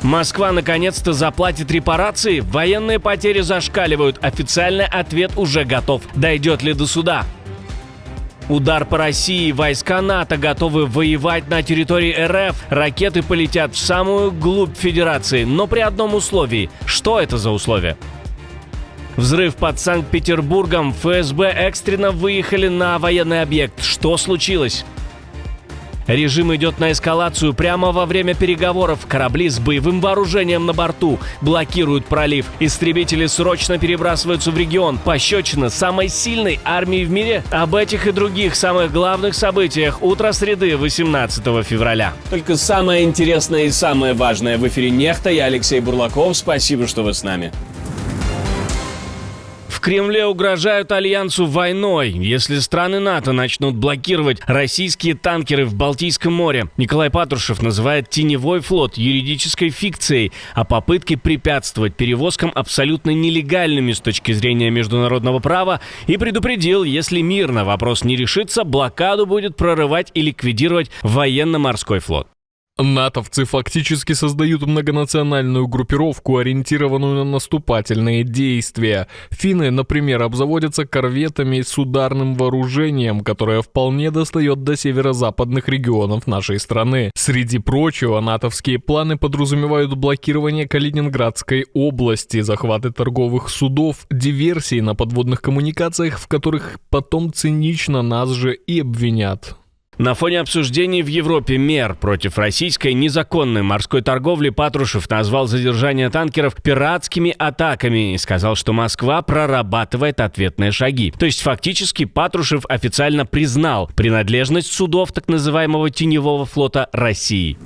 Москва наконец-то заплатит репарации? Военные потери зашкаливают. Официальный ответ уже готов. Дойдет ли до суда? Удар по России. Войска НАТО готовы воевать на территории РФ. Ракеты полетят в самую глубь Федерации, но при одном условии. Что это за условие? Взрыв под Санкт-Петербургом. ФСБ экстренно выехали на военный объект. Что случилось? Режим идет на эскалацию прямо во время переговоров. Корабли с боевым вооружением на борту блокируют пролив. Истребители срочно перебрасываются в регион. Пощечина самой сильной армии в мире. Об этих и других самых главных событиях утро среды, 18 февраля. Только самое интересное и самое важное в эфире «Нехта». Я Алексей Бурлаков. Спасибо, что вы с нами. В Кремле угрожают Альянсу войной, если страны НАТО начнут блокировать российские танкеры в Балтийском море. Николай Патрушев называет теневой флот юридической фикцией, а попытки препятствовать перевозкам абсолютно нелегальными с точки зрения международного права и предупредил, если мирно вопрос не решится, блокаду будет прорывать и ликвидировать военно-морской флот. Натовцы фактически создают многонациональную группировку, ориентированную на наступательные действия. Финны, например, обзаводятся корветами с ударным вооружением, которое вполне достает до северо-западных регионов нашей страны. Среди прочего, натовские планы подразумевают блокирование Калининградской области, захваты торговых судов, диверсии на подводных коммуникациях, в которых потом цинично нас же и обвинят. На фоне обсуждений в Европе мер против российской незаконной морской торговли Патрушев назвал задержание танкеров пиратскими атаками и сказал, что Москва прорабатывает ответные шаги. То есть фактически Патрушев официально признал принадлежность судов так называемого теневого флота России.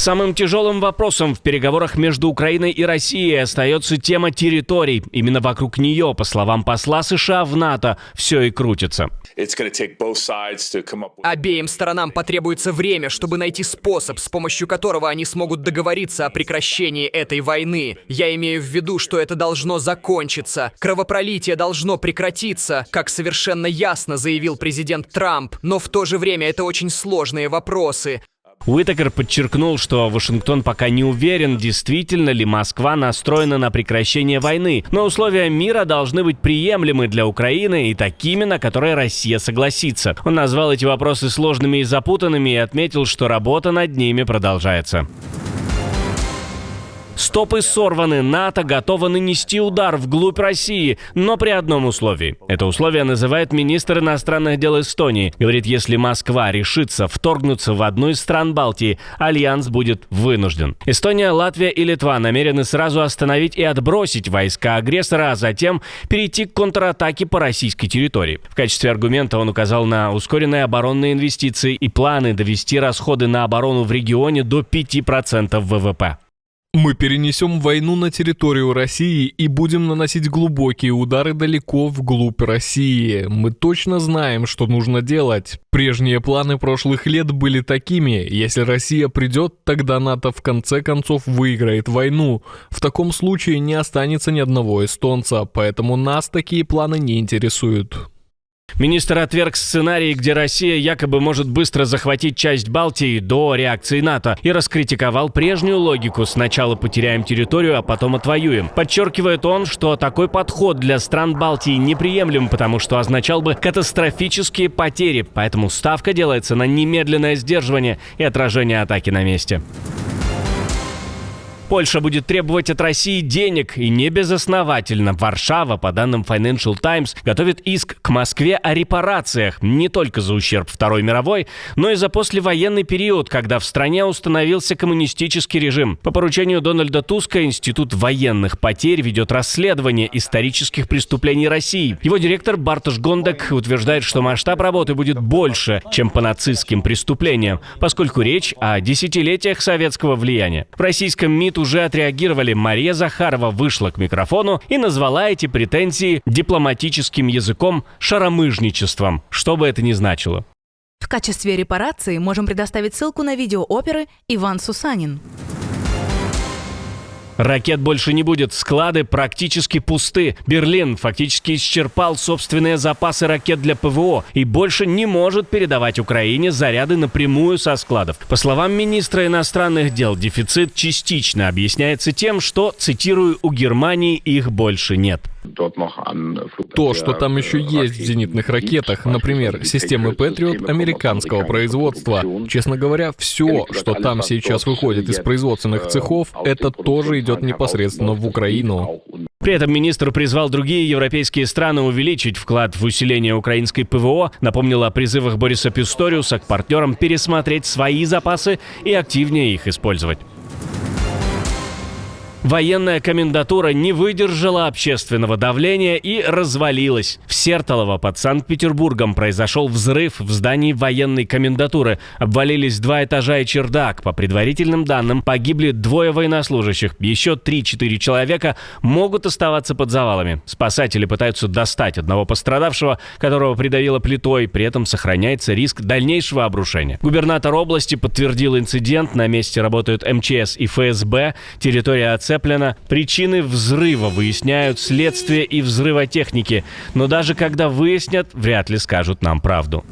Самым тяжелым вопросом в переговорах между Украиной и Россией остается тема территорий. Именно вокруг нее, по словам посла США в НАТО, все и крутится. Обеим сторонам потребуется время, чтобы найти способ, с помощью которого они смогут договориться о прекращении этой войны. Я имею в виду, что это должно закончиться. Кровопролитие должно прекратиться, как совершенно ясно заявил президент Трамп. Но в то же время это очень сложные вопросы. Уитакер подчеркнул, что Вашингтон пока не уверен, действительно ли Москва настроена на прекращение войны, но условия мира должны быть приемлемы для Украины и такими, на которые Россия согласится. Он назвал эти вопросы сложными и запутанными и отметил, что работа над ними продолжается. Стопы сорваны, НАТО готово нанести удар вглубь России, но при одном условии. Это условие называет министр иностранных дел Эстонии. Говорит, если Москва решится вторгнуться в одну из стран Балтии, альянс будет вынужден. Эстония, Латвия и Литва намерены сразу остановить и отбросить войска агрессора, а затем перейти к контратаке по российской территории. В качестве аргумента он указал на ускоренные оборонные инвестиции и планы довести расходы на оборону в регионе до 5% ВВП. Мы перенесем войну на территорию России и будем наносить глубокие удары далеко вглубь России. Мы точно знаем, что нужно делать. Прежние планы прошлых лет были такими: если Россия придет, тогда НАТО в конце концов выиграет войну. В таком случае не останется ни одного эстонца, поэтому нас такие планы не интересуют. Министр отверг сценарий, где Россия якобы может быстро захватить часть Балтии до реакции НАТО, и раскритиковал прежнюю логику «сначала потеряем территорию, а потом отвоюем». Подчеркивает он, что такой подход для стран Балтии неприемлем, потому что означал бы катастрофические потери, поэтому ставка делается на немедленное сдерживание и отражение атаки на месте. Польша будет требовать от России денег, и не безосновательно. Варшава, по данным Financial Times, готовит иск к Москве о репарациях не только за ущерб Второй мировой, но и за послевоенный период, когда в стране установился коммунистический режим. По поручению Дональда Туска Институт военных потерь ведет расследование исторических преступлений России. Его директор Бартош Гондек утверждает, что масштаб работы будет больше, чем по нацистским преступлениям, поскольку речь о десятилетиях советского влияния. В российском МИД уже отреагировали. Мария Захарова вышла к микрофону и назвала эти претензии дипломатическим языком шаромыжничеством, что бы это ни значило. В качестве репарации можем предоставить ссылку на видео оперы «Иван Сусанин». Ракет больше не будет, склады практически пусты. Берлин фактически исчерпал собственные запасы ракет для ПВО и больше не может передавать Украине заряды напрямую со складов. По словам министра иностранных дел, дефицит частично объясняется тем, что, цитирую, у Германии их больше нет. То, что там еще есть в зенитных ракетах, например, системы Patriot американского производства. Честно говоря, все, что там сейчас выходит из производственных цехов, это тоже идет непосредственно в Украину. При этом министр призвал другие европейские страны увеличить вклад в усиление украинской ПВО, напомнил о призывах Бориса Писториуса к партнерам пересмотреть свои запасы и активнее их использовать. Военная комендатура не выдержала общественного давления и развалилась. В Сертолово под Санкт-Петербургом произошел взрыв в здании военной комендатуры. Обвалились 2 этажа и чердак. По предварительным данным, погибли 2 военнослужащих. Еще 3-4 человека могут оставаться под завалами. Спасатели пытаются достать одного пострадавшего, которого придавило плитой. При этом сохраняется риск дальнейшего обрушения. Губернатор области подтвердил инцидент. На месте работают МЧС и ФСБ. Территория оцеплена. Причины взрыва выясняют следствие и взрывотехники. Но даже когда выяснят, вряд ли скажут нам правду.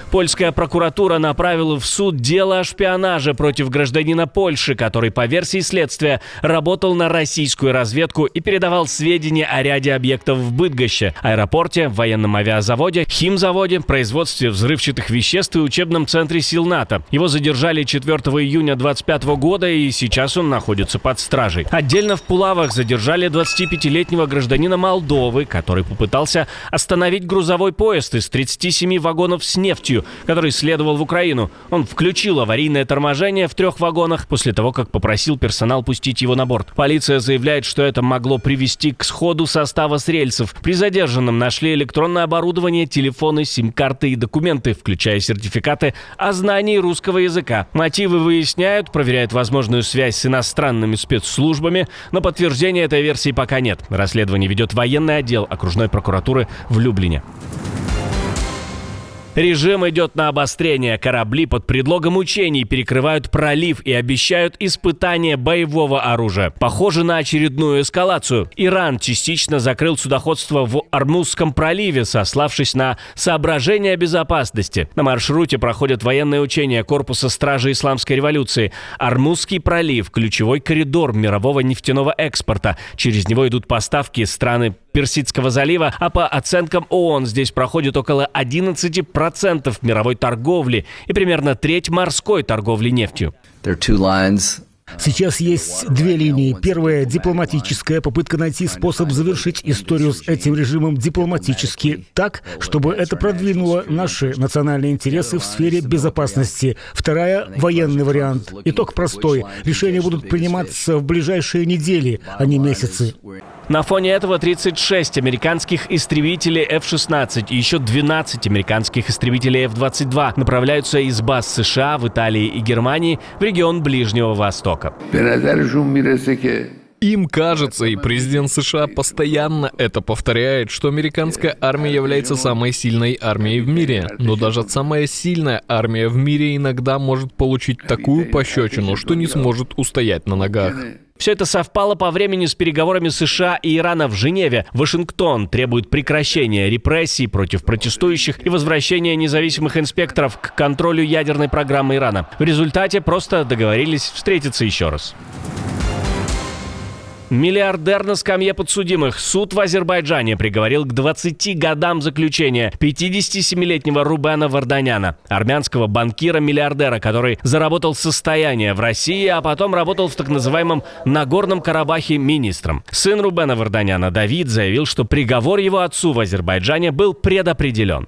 Польская прокуратура направила в суд дело о шпионаже против гражданина Польши, который, по версии следствия, работал на российскую разведку и передавал сведения о ряде объектов в Быдгоще, аэропорте, военном авиазаводе, химзаводе, производстве взрывчатых веществ и учебном центре сил НАТО. Его задержали 4 июня 2025 года, и сейчас он находится под стражей. Отдельно в Пулавах задержали 25-летнего гражданина Молдовы, который попытался остановить грузовой поезд из 37 вагонов с нефтью, который следовал в Украину. Он включил аварийное торможение в 3 вагонах после того, как попросил персонал пустить его на борт. Полиция заявляет, что это могло привести к сходу состава с рельсов. При задержанном нашли электронное оборудование, телефоны, сим-карты и документы, включая сертификаты о знании русского языка. Мотивы выясняют, проверяют возможную связь с иностранными спецслужбами, но подтверждения этой версии пока нет. Расследование ведет военный отдел окружной прокуратуры в Люблине. Режим идет на обострение. Корабли под предлогом учений перекрывают пролив и обещают испытание боевого оружия. Похоже на очередную эскалацию. Иран частично закрыл судоходство в Ормузском проливе, сославшись на соображения безопасности. На маршруте проходят военные учения Корпуса Стражи Исламской революции. Ормузский пролив – ключевой коридор мирового нефтяного экспорта. Через него идут поставки из страны Персидского залива, а по оценкам ООН здесь проходит около 11% мировой торговли и примерно треть морской торговли нефтью. Сейчас есть 2 линии. Первая – дипломатическая, попытка найти способ завершить историю с этим режимом дипломатически так, чтобы это продвинуло наши национальные интересы в сфере безопасности. Вторая – военный вариант. Итог простой. Решения будут приниматься в ближайшие недели, а не месяцы. На фоне этого 36 американских истребителей F-16 и еще 12 американских истребителей F-22 направляются из баз США в Италии и Германии в регион Ближнего Востока. Им кажется, и президент США постоянно это повторяет, что американская армия является самой сильной армией в мире. Но даже самая сильная армия в мире иногда может получить такую пощечину, что не сможет устоять на ногах. Все это совпало по времени с переговорами США и Ирана в Женеве. Вашингтон требует прекращения репрессий против протестующих и возвращения независимых инспекторов к контролю ядерной программы Ирана. В результате просто договорились встретиться еще раз. Миллиардер на скамье подсудимых. Суд в Азербайджане приговорил к 20 годам заключения 57-летнего Рубена Варданяна, армянского банкира-миллиардера, который заработал состояние в России, а потом работал в так называемом Нагорном Карабахе министром. Сын Рубена Варданяна, Давид, заявил, что приговор его отцу в Азербайджане был предопределен.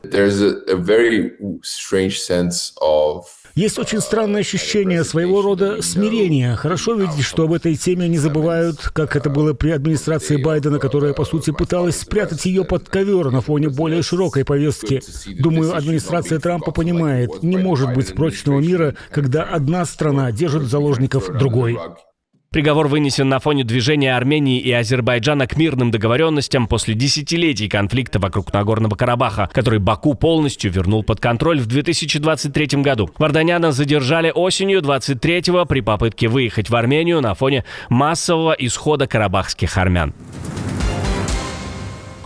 Есть очень странное ощущение своего рода смирения. Хорошо видеть, что об этой теме не забывают, как это было при администрации Байдена, которая, по сути, пыталась спрятать ее под ковер на фоне более широкой повестки. Думаю, администрация Трампа понимает, не может быть прочного мира, когда одна страна держит заложников другой. Приговор вынесен на фоне движения Армении и Азербайджана к мирным договоренностям после десятилетий конфликта вокруг Нагорного Карабаха, который Баку полностью вернул под контроль в 2023 году. Варданяна задержали осенью 23-го при попытке выехать в Армению на фоне массового исхода карабахских армян.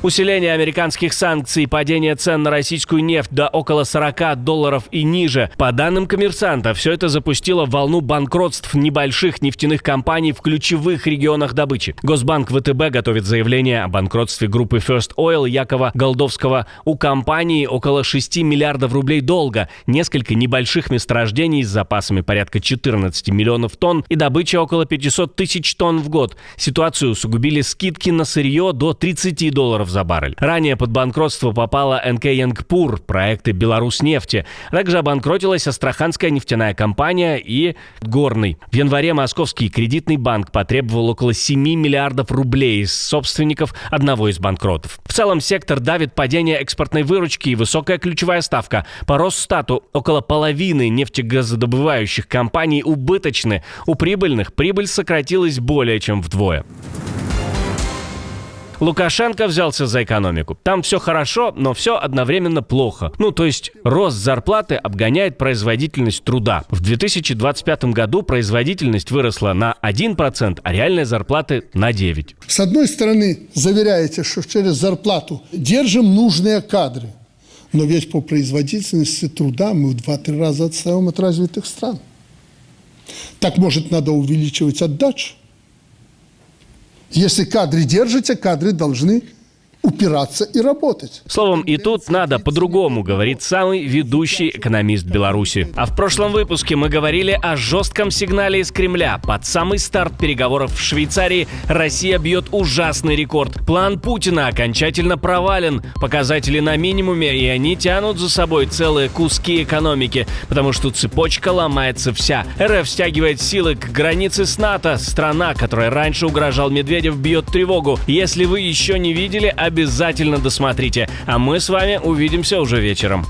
Усиление американских санкций, падение цен на российскую нефть до около $40 и ниже. По данным «Коммерсанта», все это запустило волну банкротств небольших нефтяных компаний в ключевых регионах добычи. Госбанк ВТБ готовит заявление о банкротстве группы First Oil Якова Голдовского. У компании около 6 миллиардов рублей долга, несколько небольших месторождений с запасами порядка 14 миллионов тонн и добыча около 500 тысяч тонн в год. Ситуацию усугубили скидки на сырье до $30 за баррель. Ранее под банкротство попала НК Янгпур, проекты Беларуснефти. Также обанкротилась Астраханская нефтяная компания и Горный. В январе Московский кредитный банк потребовал около 7 миллиардов рублей из собственников одного из банкротов. В целом сектор давит падение экспортной выручки и высокая ключевая ставка. По Росстату около половины нефтегазодобывающих компаний убыточны. У прибыльных прибыль сократилась более чем вдвое. Лукашенко взялся за экономику. Там все хорошо, но все одновременно плохо. То есть рост зарплаты обгоняет производительность труда. В 2025 году производительность выросла на 1%, а реальные зарплаты на 9%. С одной стороны, заверяете, что через зарплату держим нужные кадры. Но ведь по производительности труда мы в 2-3 раза отстаем от развитых стран. Так, может, надо увеличивать отдачу? Если кадры держите, кадры должны упираться и работать. Словом, и тут надо по-другому, говорит самый ведущий экономист Беларуси. А в прошлом выпуске мы говорили о жестком сигнале из Кремля. Под самый старт переговоров в Швейцарии Россия бьет ужасный рекорд. План Путина окончательно провален. Показатели на минимуме, и они тянут за собой целые куски экономики, потому что цепочка ломается вся. РФ стягивает силы к границе с НАТО. Страна, которая раньше угрожал Медведев, бьет тревогу. Если вы еще не видели, обязательно досмотрите. А мы с вами увидимся уже вечером.